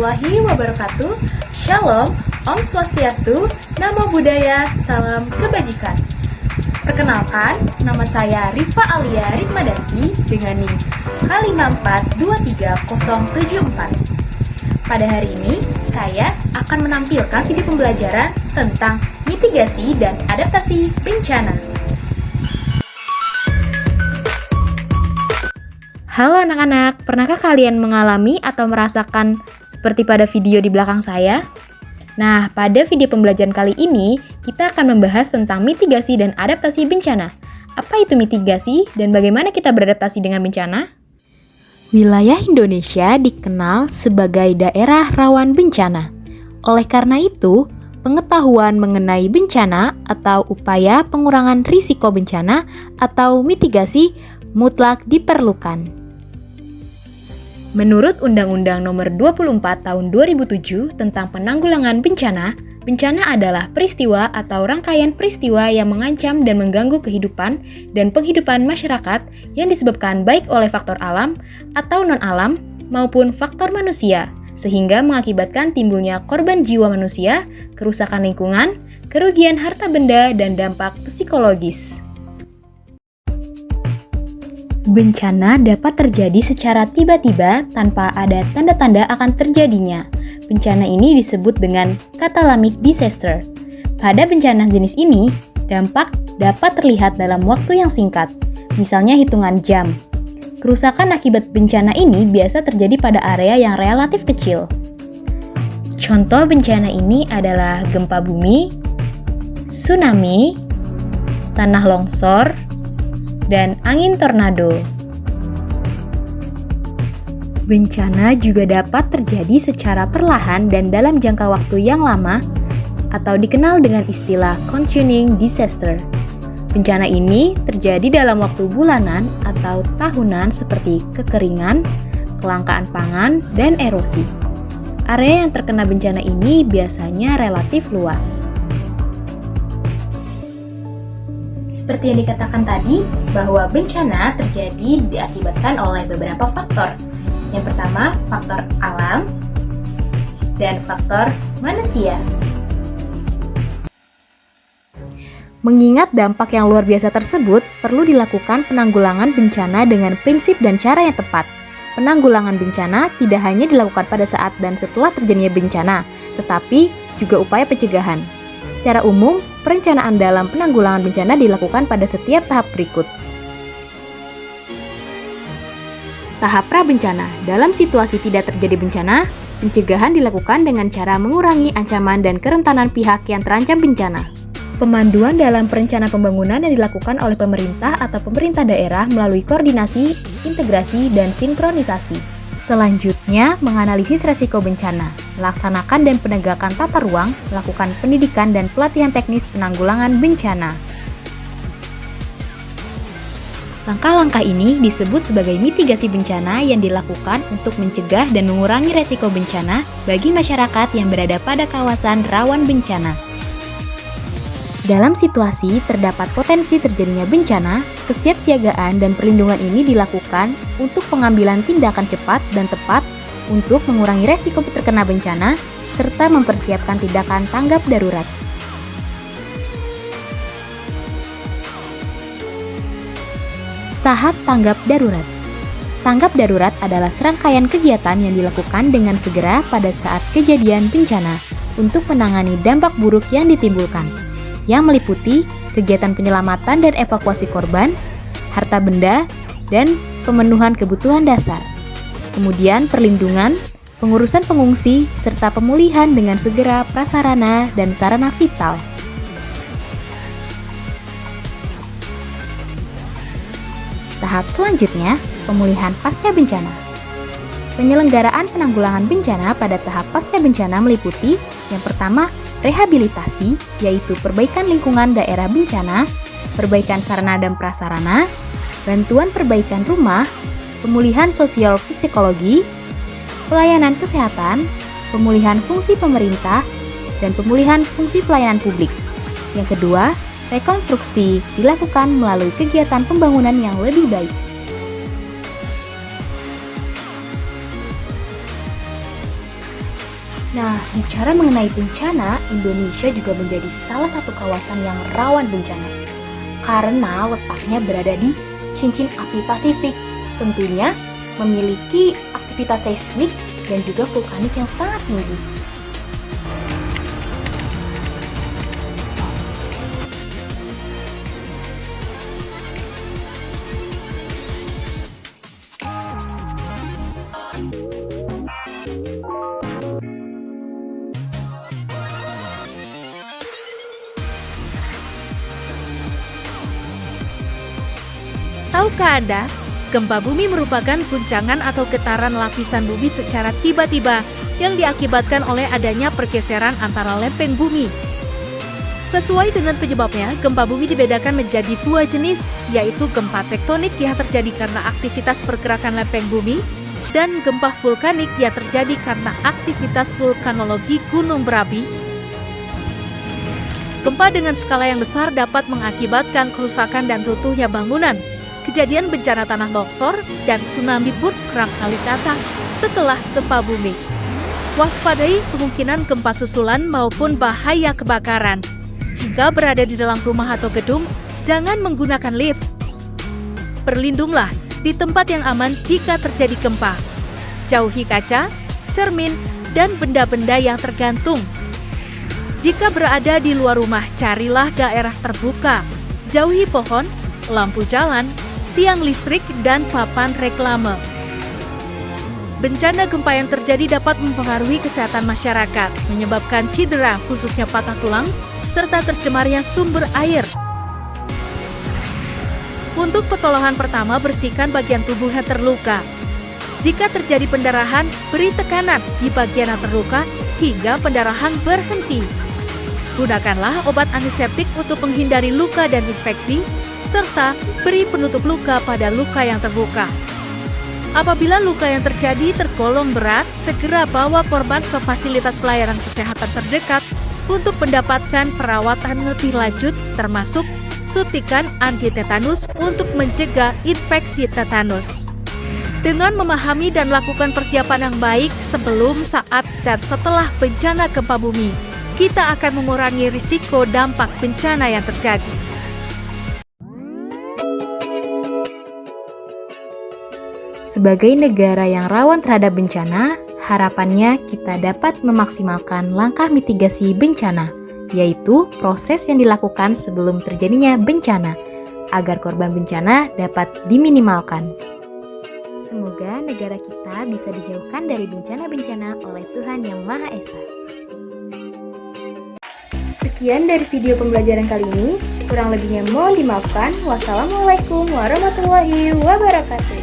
warahmatullahi wabarakatuh. Shalom, Om Swastiastu, Namo Buddhaya, Salam Kebajikan. Perkenalkan, nama saya Rifa Alia Ritmadaki dengan NIM K5423074. Pada hari ini, saya akan menampilkan video pembelajaran tentang mitigasi dan adaptasi bencana. Halo anak-anak, pernahkah kalian mengalami atau merasakan seperti pada video di belakang saya? Nah, pada video pembelajaran kali ini, kita akan membahas tentang mitigasi dan adaptasi bencana. Apa itu mitigasi dan bagaimana kita beradaptasi dengan bencana? Wilayah Indonesia dikenal sebagai daerah rawan bencana. Oleh karena itu, pengetahuan mengenai bencana atau upaya pengurangan risiko bencana atau mitigasi mutlak diperlukan. Menurut Undang-Undang Nomor 24 Tahun 2007 tentang Penanggulangan Bencana, bencana adalah peristiwa atau rangkaian peristiwa yang mengancam dan mengganggu kehidupan dan penghidupan masyarakat yang disebabkan baik oleh faktor alam atau non-alam maupun faktor manusia, sehingga mengakibatkan timbulnya korban jiwa manusia, kerusakan lingkungan, kerugian harta benda, dan dampak psikologis. Bencana dapat terjadi secara tiba-tiba tanpa ada tanda-tanda akan terjadinya. Bencana ini disebut dengan cataclysmic disaster. Pada bencana jenis ini, dampak dapat terlihat dalam waktu yang singkat, misalnya hitungan jam. Kerusakan akibat bencana ini biasa terjadi pada area yang relatif kecil. Contoh bencana ini adalah gempa bumi, tsunami, tanah longsor, dan angin tornado. Bencana juga dapat terjadi secara perlahan dan dalam jangka waktu yang lama atau dikenal dengan istilah continuing disaster. Bencana ini terjadi dalam waktu bulanan atau tahunan seperti kekeringan, kelangkaan pangan, dan erosi. Area yang terkena bencana ini biasanya relatif luas. Seperti yang dikatakan tadi, bahwa bencana terjadi diakibatkan oleh beberapa faktor. Yang pertama, faktor alam dan faktor manusia. Mengingat dampak yang luar biasa tersebut, perlu dilakukan penanggulangan bencana dengan prinsip dan cara yang tepat. Penanggulangan bencana tidak hanya dilakukan pada saat dan setelah terjadinya bencana, tetapi juga upaya pencegahan. Secara umum, perencanaan dalam penanggulangan bencana dilakukan pada setiap tahap berikut. Tahap pra-bencana. Dalam situasi tidak terjadi bencana, pencegahan dilakukan dengan cara mengurangi ancaman dan kerentanan pihak yang terancam bencana. Pemanduan dalam perencanaan pembangunan yang dilakukan oleh pemerintah atau pemerintah daerah melalui koordinasi, integrasi, dan sinkronisasi. Selanjutnya, menganalisis resiko bencana, melaksanakan dan penegakan tata ruang, melakukan pendidikan dan pelatihan teknis penanggulangan bencana. Langkah-langkah ini disebut sebagai mitigasi bencana yang dilakukan untuk mencegah dan mengurangi resiko bencana bagi masyarakat yang berada pada kawasan rawan bencana. Dalam situasi terdapat potensi terjadinya bencana, kesiapsiagaan dan perlindungan ini dilakukan untuk pengambilan tindakan cepat dan tepat untuk mengurangi resiko terkena bencana, serta mempersiapkan tindakan tanggap darurat. Tahap tanggap darurat. Tanggap darurat adalah serangkaian kegiatan yang dilakukan dengan segera pada saat kejadian bencana untuk menangani dampak buruk yang ditimbulkan, yang meliputi kegiatan penyelamatan dan evakuasi korban, harta benda, dan pemenuhan kebutuhan dasar. Kemudian perlindungan, pengurusan pengungsi, serta pemulihan dengan segera prasarana dan sarana vital. Tahap selanjutnya, pemulihan pasca bencana. Penyelenggaraan penanggulangan bencana pada tahap pasca bencana meliputi yang pertama, rehabilitasi, yaitu perbaikan lingkungan daerah bencana, perbaikan sarana dan prasarana, bantuan perbaikan rumah, pemulihan sosial psikologi, pelayanan kesehatan, pemulihan fungsi pemerintah, dan pemulihan fungsi pelayanan publik. Yang kedua, rekonstruksi dilakukan melalui kegiatan pembangunan yang lebih baik. Nah, bicara mengenai bencana, Indonesia juga menjadi salah satu kawasan yang rawan bencana. Karena letaknya berada di cincin api Pasifik, tentunya memiliki aktivitas seismik dan juga vulkanik yang sangat tinggi. Tahukah Anda, gempa bumi merupakan guncangan atau getaran lapisan bumi secara tiba-tiba yang diakibatkan oleh adanya pergeseran antara lempeng bumi. Sesuai dengan penyebabnya, gempa bumi dibedakan menjadi dua jenis, yaitu gempa tektonik yang terjadi karena aktivitas pergerakan lempeng bumi dan gempa vulkanik yang terjadi karena aktivitas vulkanologi gunung berapi. Gempa dengan skala yang besar dapat mengakibatkan kerusakan dan runtuhnya bangunan. Kejadian bencana tanah longsor dan tsunami pun kerap kali datang setelah gempa bumi. Waspadai kemungkinan gempa susulan maupun bahaya kebakaran. Jika berada di dalam rumah atau gedung, jangan menggunakan lift. Berlindunglah di tempat yang aman jika terjadi gempa. Jauhi kaca, cermin, dan benda-benda yang tergantung. Jika berada di luar rumah, carilah daerah terbuka. Jauhi pohon, lampu jalan, tiang listrik, dan papan reklame. Bencana gempa yang terjadi dapat mempengaruhi kesehatan masyarakat, menyebabkan cedera khususnya patah tulang, serta tercemarnya sumber air. Untuk pertolongan pertama, bersihkan bagian tubuh yang terluka. Jika terjadi pendarahan, beri tekanan di bagian yang terluka hingga pendarahan berhenti. Gunakanlah obat antiseptik untuk menghindari luka dan infeksi, serta beri penutup luka pada luka yang terbuka. Apabila luka yang terjadi tergolong berat, segera bawa korban ke fasilitas pelayanan kesehatan terdekat untuk mendapatkan perawatan lebih lanjut, termasuk suntikan anti-tetanus untuk mencegah infeksi tetanus. Dengan memahami dan melakukan persiapan yang baik sebelum, saat, dan setelah bencana gempa bumi, kita akan mengurangi risiko dampak bencana yang terjadi. Sebagai negara yang rawan terhadap bencana, harapannya kita dapat memaksimalkan langkah mitigasi bencana, yaitu proses yang dilakukan sebelum terjadinya bencana, agar korban bencana dapat diminimalkan. Semoga negara kita bisa dijauhkan dari bencana-bencana oleh Tuhan Yang Maha Esa. Sekian dari video pembelajaran kali ini, kurang lebihnya mohon dimaafkan. Wassalamualaikum warahmatullahi wabarakatuh.